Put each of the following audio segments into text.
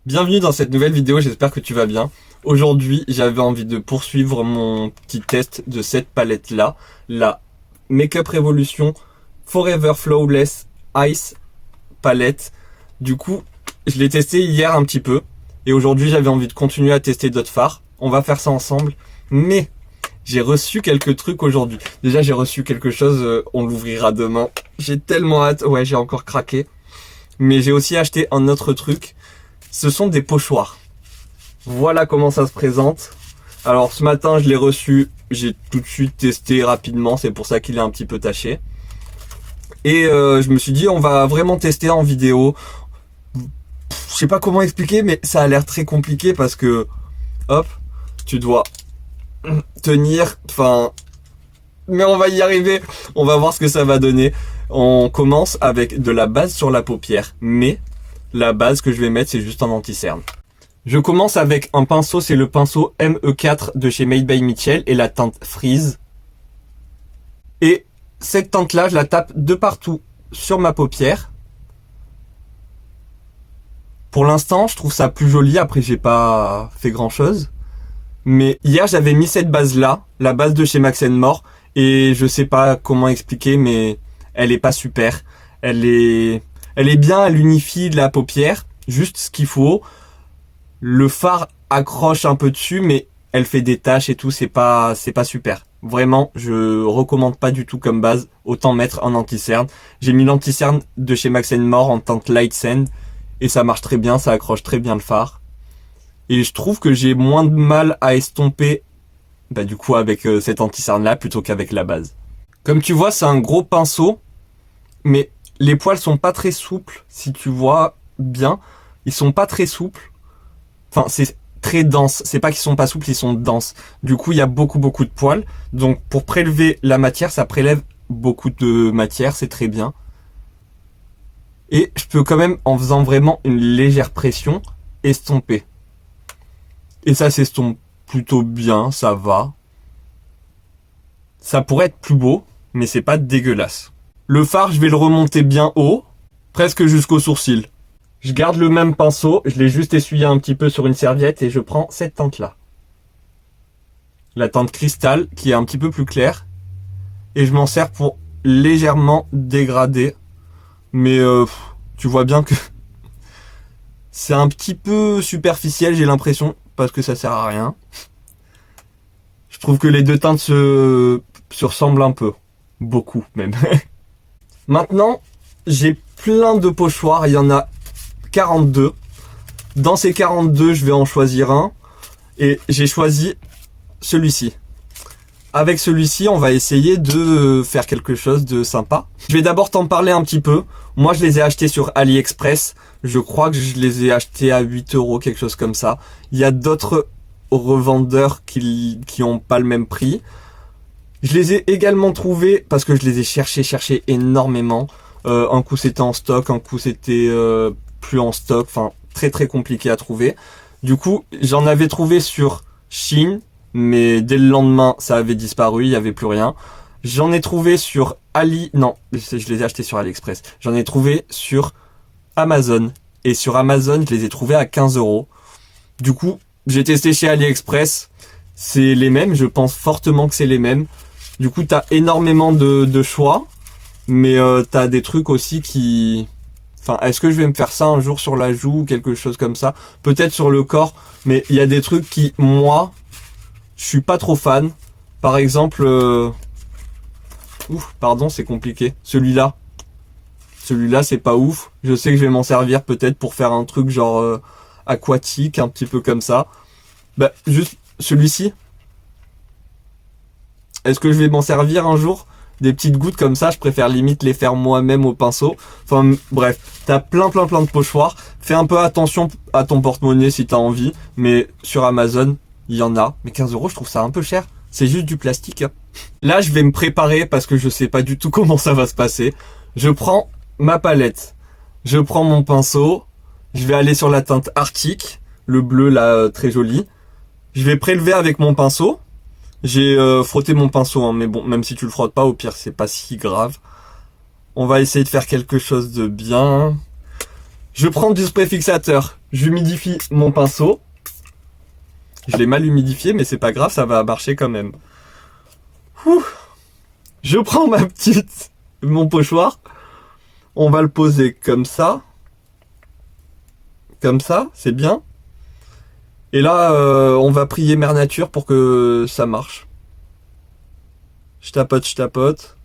Bienvenue dans cette nouvelle vidéo, j'espère que tu vas bien. Aujourd'hui, j'avais envie de poursuivre mon petit test de cette palette-là, la Makeup Revolution Forever Flawless Ice palette. Du coup, je l'ai testé hier un petit peu, et aujourd'hui j'avais envie de continuer à tester d'autres fards. On va faire ça ensemble, mais j'ai reçu quelques trucs aujourd'hui. Déjà, j'ai reçu quelque chose, on l'ouvrira demain. J'ai tellement hâte, ouais, j'ai encore craqué. Mais j'ai aussi acheté un autre truc. Ce sont des pochoirs. Voilà comment ça se présente. Alors ce matin je l'ai reçu, j'ai tout de suite testé rapidement, c'est pour ça qu'il est un petit peu taché. Et je me suis dit on va vraiment tester en vidéo. Je sais pas comment expliquer, mais ça a l'air très compliqué parce que hop, tu dois tenir, enfin... Mais on va y arriver, on va voir ce que ça va donner. On commence avec de la base sur la paupière, mais la base que je vais mettre c'est juste un anti-cerne. Je commence avec un pinceau, c'est le pinceau ME4 de chez Made by Mitchell et la teinte Freeze. Et cette teinte là je la tape de partout sur ma paupière. Pour l'instant je trouve ça plus joli, après j'ai pas fait grand chose. Mais hier j'avais mis cette base là, la base de chez Max & More. Et je sais pas comment expliquer, mais elle est pas super. Elle est bien, elle unifie la paupière, juste ce qu'il faut. Le fard accroche un peu dessus, mais elle fait des taches et tout, c'est pas super. Vraiment, je recommande pas du tout comme base. Autant mettre un anti-cerne. J'ai mis l'anti-cerne de chez Max & More en teinte Light Sand. Et ça marche très bien, ça accroche très bien le fard. Et je trouve que j'ai moins de mal à estomper du coup avec cet anti-cerne là plutôt qu'avec la base. Comme tu vois, c'est un gros pinceau, mais les poils sont pas très souples. Si tu vois bien, ils sont pas très souples. Enfin, c'est très dense. C'est pas qu'ils sont pas souples, ils sont denses. Du coup, il y a beaucoup de poils. Donc pour prélever la matière, ça prélève beaucoup de matière, c'est très bien. Et je peux quand même, en faisant vraiment une légère pression, estomper. Et ça s'estompe plutôt bien, ça va. Ça pourrait être plus beau, mais c'est pas dégueulasse. Le fard, je vais le remonter bien haut, presque jusqu'au sourcil. Je garde le même pinceau, je l'ai juste essuyé un petit peu sur une serviette et je prends cette teinte-là. La teinte cristal, qui est un petit peu plus claire. Et je m'en sers pour légèrement dégrader. Mais tu vois bien que c'est un petit peu superficiel, j'ai l'impression, parce que ça sert à rien. Je trouve que les deux teintes se ressemblent un peu. Beaucoup même. Maintenant, j'ai plein de pochoirs. Il y en a 42. Dans ces 42, je vais en choisir un. Et j'ai choisi celui-ci. Avec celui-ci, on va essayer de faire quelque chose de sympa. Je vais d'abord t'en parler un petit peu. Moi, je les ai achetés sur AliExpress. Je crois que je les ai achetés à 8 €, quelque chose comme ça. Il y a d'autres revendeurs qui ont pas le même prix. Je les ai également trouvés parce que je les ai cherchés énormément. Un coup c'était en stock, un coup c'était plus en stock. Enfin, très compliqué à trouver. Du coup, j'en avais trouvé sur Shein, mais dès le lendemain, ça avait disparu, il y avait plus rien. J'en ai trouvé sur non, je les ai achetés sur AliExpress. J'en ai trouvé sur Amazon. Et sur Amazon, je les ai trouvés à 15 €. Du coup, j'ai testé chez AliExpress, c'est les mêmes, je pense fortement que c'est les mêmes. Du coup, t'as énormément de choix, mais t'as des trucs aussi qui... Enfin, est-ce que je vais me faire ça un jour sur la joue ou quelque chose comme ça? Peut-être sur le corps, mais il y a des trucs qui, moi, je suis pas trop fan. Par exemple... Ouf, pardon, c'est compliqué. Celui-là, c'est pas ouf. Je sais que je vais m'en servir peut-être pour faire un truc genre... aquatique, un petit peu comme ça. Juste celui-ci. Est-ce que je vais m'en servir un jour? Des petites gouttes comme ça, je préfère limite les faire moi-même au pinceau. Enfin bref, t'as plein de pochoirs. Fais un peu attention à ton porte-monnaie si t'as envie. Mais sur Amazon, il y en a. Mais 15 € je trouve ça un peu cher. C'est juste du plastique. Là, je vais me préparer parce que je sais pas du tout comment ça va se passer. Je prends ma palette. Je prends mon pinceau. Je vais aller sur la teinte Arctique, le bleu là, très joli. Je vais prélever avec mon pinceau. J'ai frotté mon pinceau, hein, mais bon, même si tu le frottes pas, au pire, c'est pas si grave. On va essayer de faire quelque chose de bien. Je prends du spray fixateur, j'humidifie mon pinceau. Je l'ai mal humidifié, mais c'est pas grave, ça va marcher quand même. Ouh. Je prends mon pochoir. On va le poser comme ça. Comme ça, c'est bien. Et là, on va prier Mère Nature pour que ça marche. Je tapote.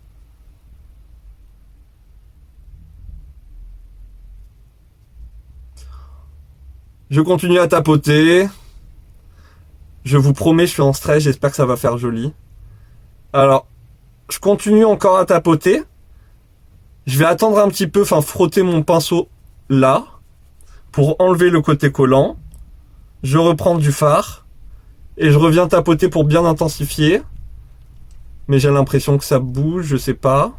Je continue à tapoter. Je vous promets, je suis en stress, j'espère que ça va faire joli. Alors, je continue encore à tapoter. Je vais attendre un petit peu, enfin frotter mon pinceau là, pour enlever le côté collant. Je reprends du fard, et je reviens tapoter pour bien intensifier. Mais j'ai l'impression que ça bouge, je sais pas.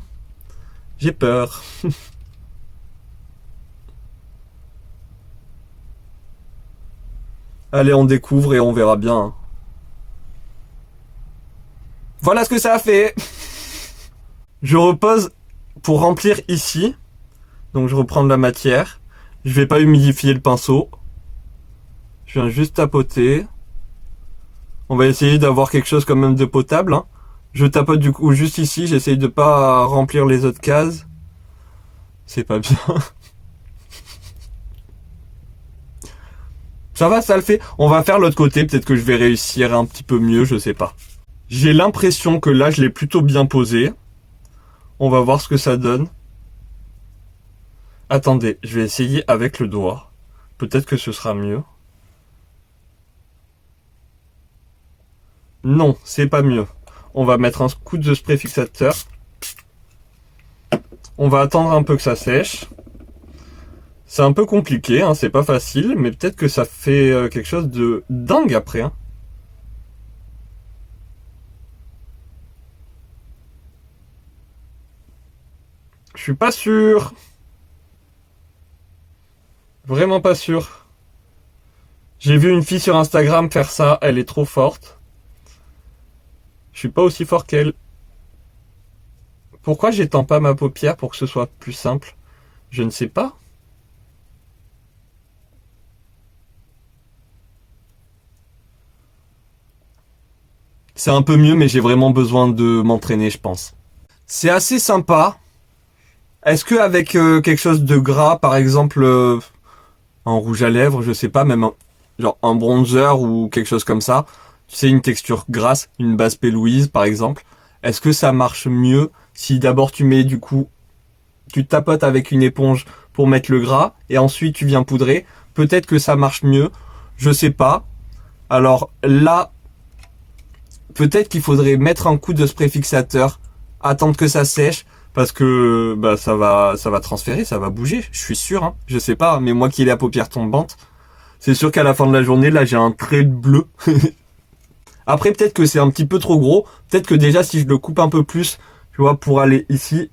J'ai peur. Allez, on découvre et on verra bien. Voilà ce que ça a fait. Je repose pour remplir ici. Donc je reprends de la matière. Je vais pas humidifier le pinceau. Je viens juste tapoter. On va essayer d'avoir quelque chose quand même de potable. Hein. Je tapote du coup juste ici. J'essaye de pas remplir les autres cases. C'est pas bien. Ça va, ça le fait. On va faire l'autre côté. Peut-être que je vais réussir un petit peu mieux, je sais pas. J'ai l'impression que là, je l'ai plutôt bien posé. On va voir ce que ça donne. Attendez, je vais essayer avec le doigt. Peut-être que ce sera mieux. Non, c'est pas mieux. On va mettre un coup de spray fixateur. On va attendre un peu que ça sèche. C'est un peu compliqué, hein, c'est pas facile, mais peut-être que ça fait quelque chose de dingue après. Hein. Je suis pas sûr. Vraiment pas sûr. J'ai vu une fille sur Instagram faire ça, elle est trop forte. Je suis pas aussi fort qu'elle. Pourquoi j'étends pas ma paupière pour que ce soit plus simple? Je ne sais pas. C'est un peu mieux, mais j'ai vraiment besoin de m'entraîner, je pense. C'est assez sympa. Est-ce que avec quelque chose de gras, par exemple un rouge à lèvres, je sais pas, même genre un bronzer ou quelque chose comme ça, tu sais, une texture grasse, une base P. Louise par exemple, est-ce que ça marche mieux si d'abord tu mets du coup, tu tapotes avec une éponge pour mettre le gras et ensuite tu viens poudrer? Peut-être que ça marche mieux, je sais pas. Alors là, peut-être qu'il faudrait mettre un coup de spray fixateur, attendre que ça sèche, parce que bah ça va transférer, ça va bouger, je suis sûr, hein. Je sais pas, mais moi qui ai la paupière tombante, c'est sûr qu'à la fin de la journée, là j'ai un trait bleu. Après peut-être que c'est un petit peu trop gros, peut-être que déjà si je le coupe un peu plus, tu vois, pour aller ici,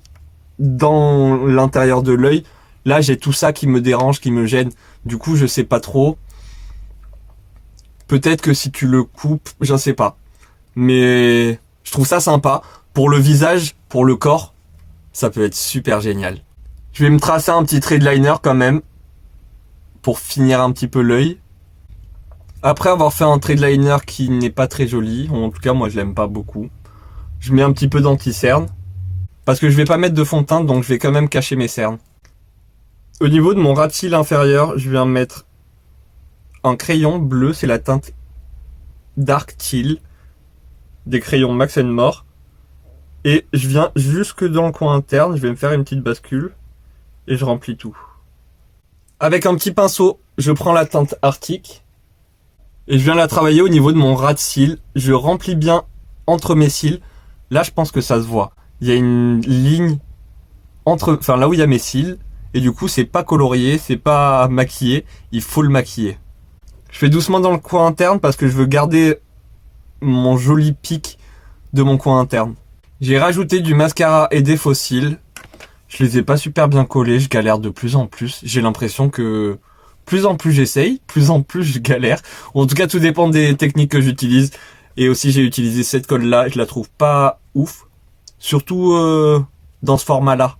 dans l'intérieur de l'œil, là j'ai tout ça qui me dérange, qui me gêne, du coup je sais pas trop. Peut-être que si tu le coupes, je sais pas. Mais je trouve ça sympa. Pour le visage, pour le corps, ça peut être super génial. Je vais me tracer un petit trait de liner quand même, pour finir un petit peu l'œil. Après avoir fait un trait de liner qui n'est pas très joli, en tout cas moi je l'aime pas beaucoup, je mets un petit peu d'anti-cerne, parce que je vais pas mettre de fond de teint, donc je vais quand même cacher mes cernes. Au niveau de mon ras de cils inférieur, je viens mettre un crayon bleu, c'est la teinte Dark Teal, des crayons Max More. Et je viens jusque dans le coin interne, je vais me faire une petite bascule et je remplis tout. Avec un petit pinceau, je prends la teinte Arctic et je viens la travailler au niveau de mon ras de cils. Je remplis bien entre mes cils. Là, je pense que ça se voit. Il y a une ligne entre, enfin là où il y a mes cils, et du coup, c'est pas colorié, c'est pas maquillé. Il faut le maquiller. Je fais doucement dans le coin interne parce que je veux garder mon joli pic de mon coin interne. J'ai rajouté du mascara et des faux cils. Je les ai pas super bien collés, je galère de plus en plus. J'ai l'impression que plus en plus j'essaye, plus en plus je galère. En tout cas, tout dépend des techniques que j'utilise. Et aussi, j'ai utilisé cette colle-là, je la trouve pas ouf. Surtout dans ce format-là.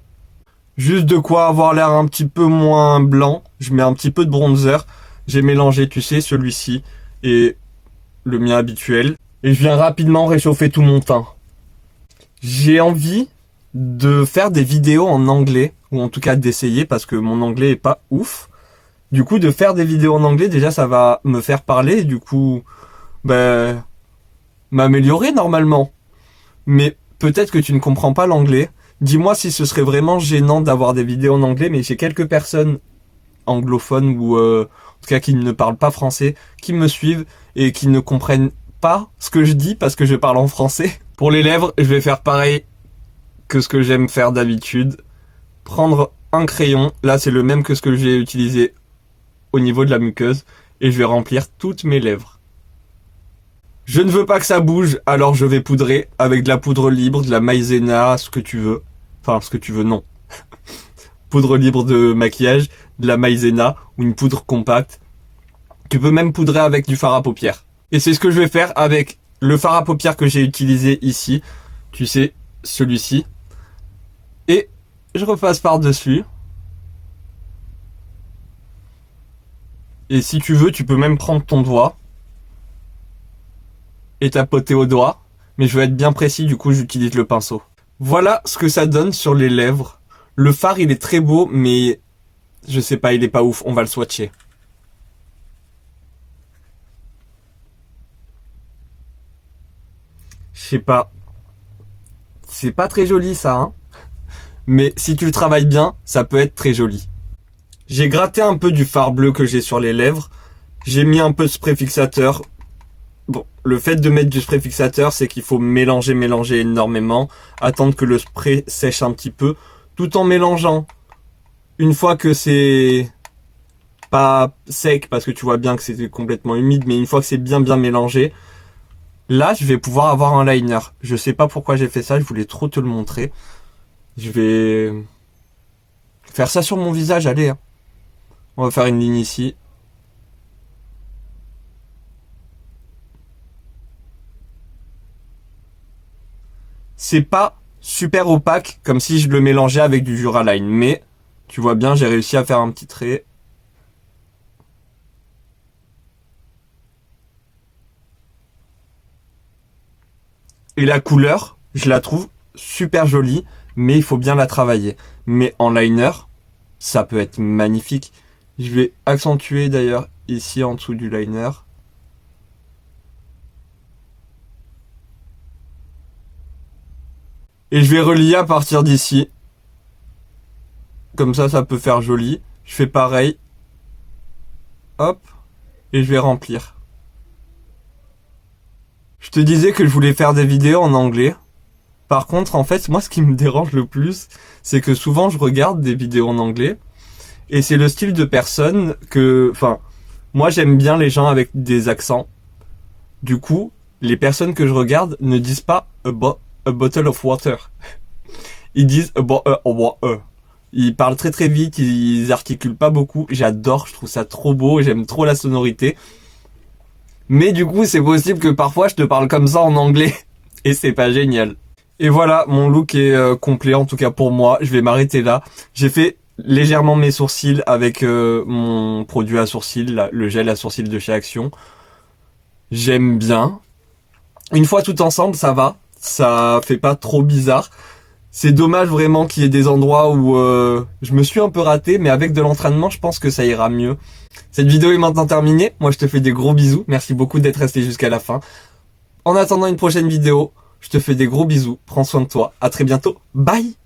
Juste de quoi avoir l'air un petit peu moins blanc. Je mets un petit peu de bronzer. J'ai mélangé, tu sais, celui-ci et le mien habituel. Et je viens rapidement réchauffer tout mon teint. J'ai envie de faire des vidéos en anglais, ou en tout cas d'essayer parce que mon anglais est pas ouf. Du coup, de faire des vidéos en anglais, déjà ça va me faire parler et du coup, m'améliorer normalement. Mais peut-être que tu ne comprends pas l'anglais. Dis-moi si ce serait vraiment gênant d'avoir des vidéos en anglais, mais j'ai quelques personnes anglophones ou en tout cas qui ne parlent pas français, qui me suivent et qui ne comprennent pas ce que je dis parce que je parle en français. Pour les lèvres, je vais faire pareil que ce que j'aime faire d'habitude. Prendre un crayon, là c'est le même que ce que j'ai utilisé au niveau de la muqueuse, et je vais remplir toutes mes lèvres. Je ne veux pas que ça bouge, alors je vais poudrer avec de la poudre libre, de la maïzena, ce que tu veux. Enfin, ce que tu veux, non. Poudre libre de maquillage, de la maïzena ou une poudre compacte. Tu peux même poudrer avec du fard à paupières. Et c'est ce que je vais faire avec le fard à paupières que j'ai utilisé ici. Tu sais, celui-ci. Et je repasse par-dessus. Et si tu veux, tu peux même prendre ton doigt et tapoter au doigt. Mais je veux être bien précis, du coup j'utilise le pinceau. Voilà ce que ça donne sur les lèvres. Le fard il est très beau, mais je sais pas, il est pas ouf, on va le swatcher. Je sais pas. C'est pas très joli ça, hein. Mais si tu le travailles bien, ça peut être très joli. J'ai gratté un peu du fard bleu que j'ai sur les lèvres. J'ai mis un peu de spray fixateur. Bon, le fait de mettre du spray fixateur, c'est qu'il faut mélanger énormément, attendre que le spray sèche un petit peu, tout en mélangeant. Une fois que c'est pas sec, parce que tu vois bien que c'est complètement humide, mais une fois que c'est bien mélangé, là, je vais pouvoir avoir un liner. Je sais pas pourquoi j'ai fait ça, je voulais trop te le montrer. Je vais faire ça sur mon visage, allez. Hein. On va faire une ligne ici. C'est pas super opaque, comme si je le mélangeais avec du Duraline, mais tu vois bien, j'ai réussi à faire un petit trait. Et la couleur, je la trouve super jolie, mais il faut bien la travailler. Mais en liner, ça peut être magnifique. Je vais accentuer d'ailleurs ici en dessous du liner. Et je vais relier à partir d'ici. Comme ça peut faire joli. Je fais pareil. Hop. Et je vais remplir. Je te disais que je voulais faire des vidéos en anglais. Par contre, en fait, moi, ce qui me dérange le plus, c'est que souvent, je regarde des vidéos en anglais. Et c'est le style de personne que... Enfin, moi, j'aime bien les gens avec des accents. Du coup, les personnes que je regarde ne disent pas a bottle of water. Ils disent Ils parlent très très vite, ils articulent pas beaucoup. J'adore, je trouve ça trop beau, j'aime trop la sonorité. Mais du coup, c'est possible que parfois je te parle comme ça en anglais. Et c'est pas génial. Et voilà, mon look est complet, en tout cas pour moi. Je vais m'arrêter là. J'ai fait légèrement mes sourcils avec mon produit à sourcils, le gel à sourcils de chez Action. J'aime bien. Une fois tout ensemble, ça va. Ça fait pas trop bizarre. C'est dommage vraiment qu'il y ait des endroits où je me suis un peu raté, mais avec de l'entraînement, je pense que ça ira mieux. Cette vidéo est maintenant terminée. Moi, je te fais des gros bisous. Merci beaucoup d'être resté jusqu'à la fin. En attendant une prochaine vidéo, je te fais des gros bisous. Prends soin de toi. À très bientôt. Bye!